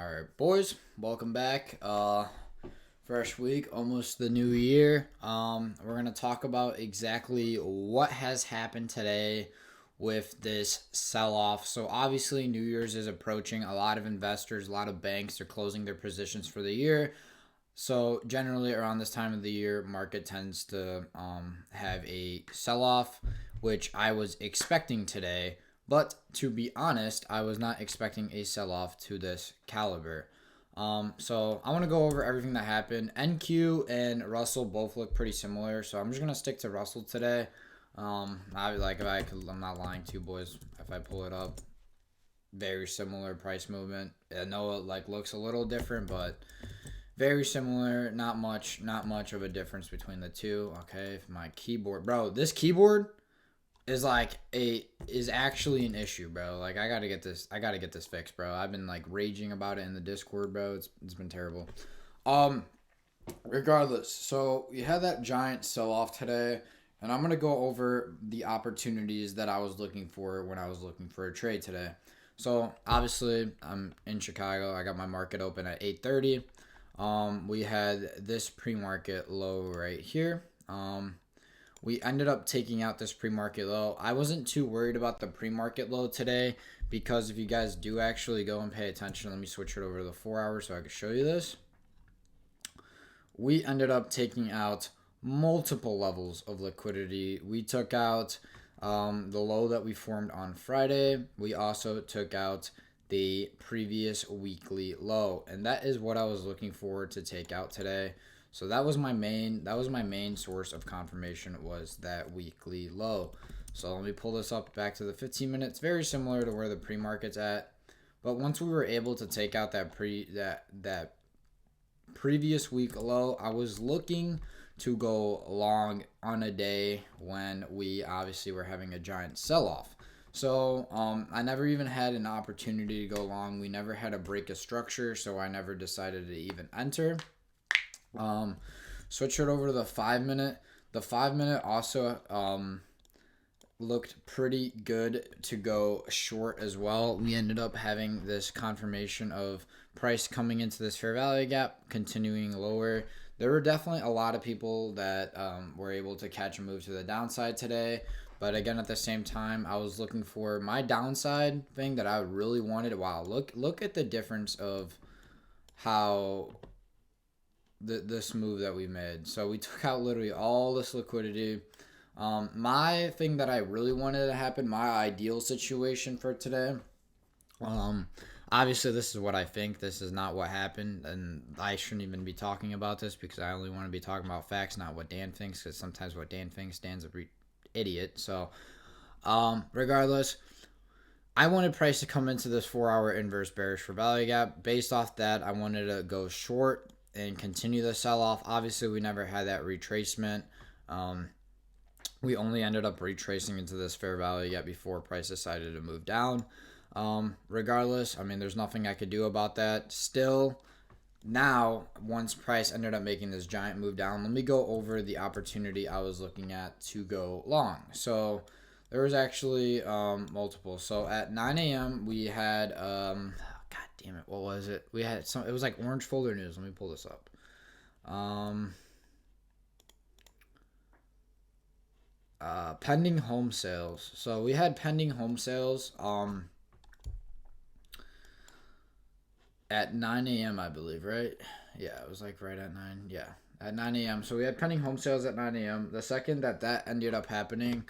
All right, boys, welcome back. Fresh week, almost the new year. We're gonna talk about exactly what has happened today with this sell-off. So obviously, New Year's is approaching. A lot of investors, a lot of banks are closing their positions for the year. So generally, around this time of the year, market tends to have a sell-off, which I was expecting today. But to be honest, I was not expecting a sell-off to this caliber. So I want to go over everything that happened. NQ and Russell both look pretty similar, so I'm just gonna stick to Russell today. I like if I could, I'm not lying to you boys. If I pull it up, very similar price movement. I know it like looks a little different, but very similar. Not much of a difference between the two. Okay, if my keyboard, bro, this keyboard is like is actually an issue, bro. Like I gotta get this fixed, bro. I've been like raging about it in the Discord, bro. It's been terrible. Um, Regardless, so we had that giant sell off today, and I'm gonna go over the opportunities that I was looking for when I was looking for a trade today. So obviously, I'm in Chicago. I got my market open at 8:30. We had this pre-market low right here. We ended up taking out this pre-market low. I wasn't too worried about the pre-market low today because if you guys do actually go and pay attention, let me switch it over to the 4 hour so I can show you this. We ended up taking out multiple levels of liquidity. We took out the low that we formed on Friday. We also took out the previous weekly low, and that is what I was looking for to take out today. So that was my main source of confirmation, was that weekly low. So let me pull this up back to the 15 minutes. Very similar to where the pre-market's at. But once we were able to take out that previous week low, I was looking to go long on a day when we obviously were having a giant sell-off. So I never even had an opportunity to go long. We never had a break of structure, so I never decided to even enter. Switch it over to the 5 minute. The 5 minute also looked pretty good to go short as well. We ended up having this confirmation of price coming into this fair value gap, continuing lower. There were definitely a lot of people that were able to catch a move to the downside today. But again, at the same time, I was looking for my downside thing that I really wanted. Wow, look at the difference of how this move that we made. So we took out literally all this liquidity. My thing that I really wanted to happen, my ideal situation for today. Um, Obviously this is what I think. This is not what happened, and I shouldn't even be talking about this because I only want to be talking about facts, not what Dan thinks. Because sometimes what Dan thinks, Dan's a idiot. So, regardless, I wanted price to come into this 4 hour inverse bearish for value gap. Based off that, I wanted to go short and continue the sell off. Obviously, we never had that retracement. We only ended up retracing into this fair value gap before price decided to move down. Regardless, I mean, there's nothing I could do about that. Still, now, once price ended up making this giant move down, let me go over the opportunity I was looking at to go long. So, there was actually multiple. So, at 9 a.m., we had, God damn it, what was it? We had some, it was like Orange Folder News. Let me pull this up. Pending home sales. So, we had pending home sales, at 9 a.m., I believe, right? Yeah, it was like right at 9. Yeah, at 9 a.m. So we had pending home sales at 9 a.m. The second that ended up happening,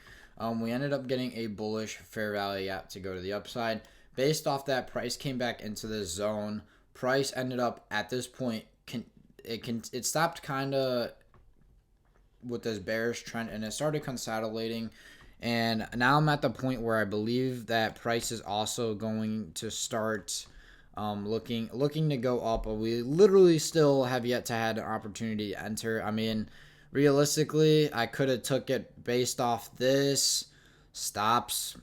we ended up getting a bullish fair value gap to go to the upside. Based off that, price came back into this zone. Price ended up at this point, it stopped kind of with this bearish trend, and it started consolidating. And now I'm at the point where I believe that price is also going to start looking to go up, but we literally still have yet to had an opportunity to enter. I mean, realistically, I could have took it based off this stops.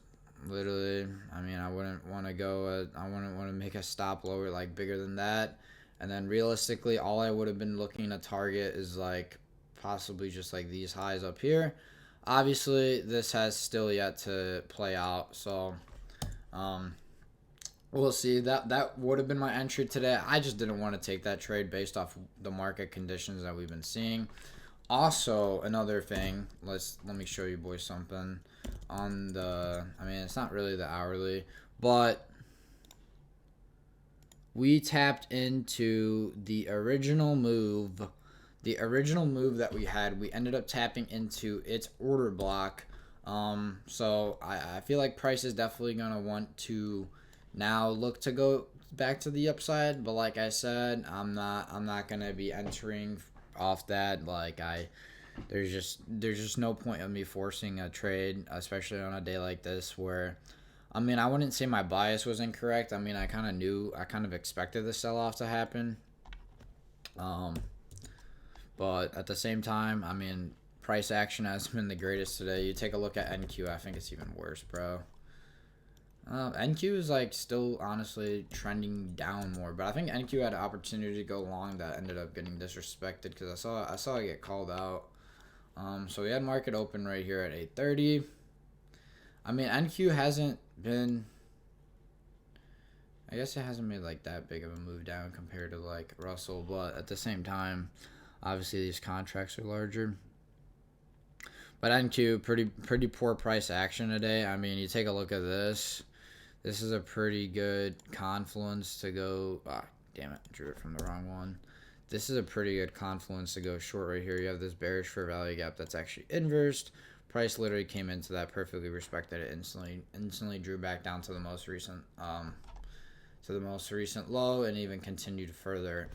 Literally, I mean, I wouldn't want to go. I wouldn't want to make a stop lower like bigger than that. And then realistically, all I would have been looking to target is like possibly just like these highs up here. Obviously, this has still yet to play out. So, We'll see. That would have been my entry today. I just didn't want to take that trade based off the market conditions that we've been seeing. Also, another thing, let me show you boys something on the, I mean, it's not really the hourly, but we tapped into the original move. The original move that we had, we ended up tapping into its order block. So I feel like price is definitely gonna want to now look to go back to the upside. But like I said, I'm not gonna be entering off that. There's just no point of me forcing a trade, especially on a day like this where, I mean, I wouldn't say my bias was incorrect. I mean, I kind of expected the sell off to happen. Um, but at the same time, I mean, price action has been the greatest today. You take a look at NQ, I think it's even worse, bro. NQ is like still honestly trending down more, but I think NQ had an opportunity to go long that ended up getting disrespected because I saw it get called out. So we had market open right here at 8:30. I mean, NQ hasn't been. I guess it hasn't made like that big of a move down compared to like Russell, but at the same time, obviously these contracts are larger. But NQ pretty poor price action today. I mean, you take a look at this. This is a pretty good confluence to go. Ah, damn it, drew it from the wrong one. This is a pretty good confluence to go short right here. You have this bearish fair value gap that's actually inversed. Price literally came into that, perfectly respected it instantly drew back down to the most recent low, and even continued further.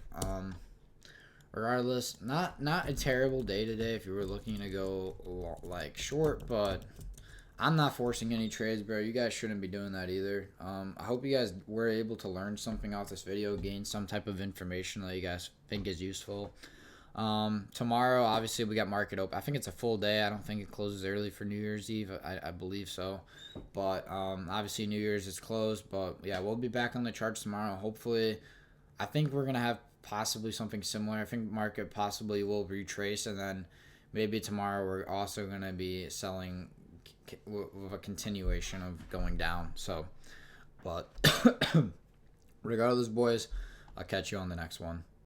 Regardless, not a terrible day today if you were looking to go like short, but I'm not forcing any trades, bro. You guys shouldn't be doing that either. I hope you guys were able to learn something off this video, gain some type of information that you guys think is useful. Tomorrow, obviously, we got market open. I think it's a full day. I don't think it closes early for New Year's Eve. I believe so. But obviously, New Year's is closed. But yeah, we'll be back on the charts tomorrow. Hopefully, I think we're going to have possibly something similar. I think market possibly will retrace. And then maybe tomorrow we're also going to be selling with a continuation of going down. So, but regardless, boys, I'll catch you on the next one.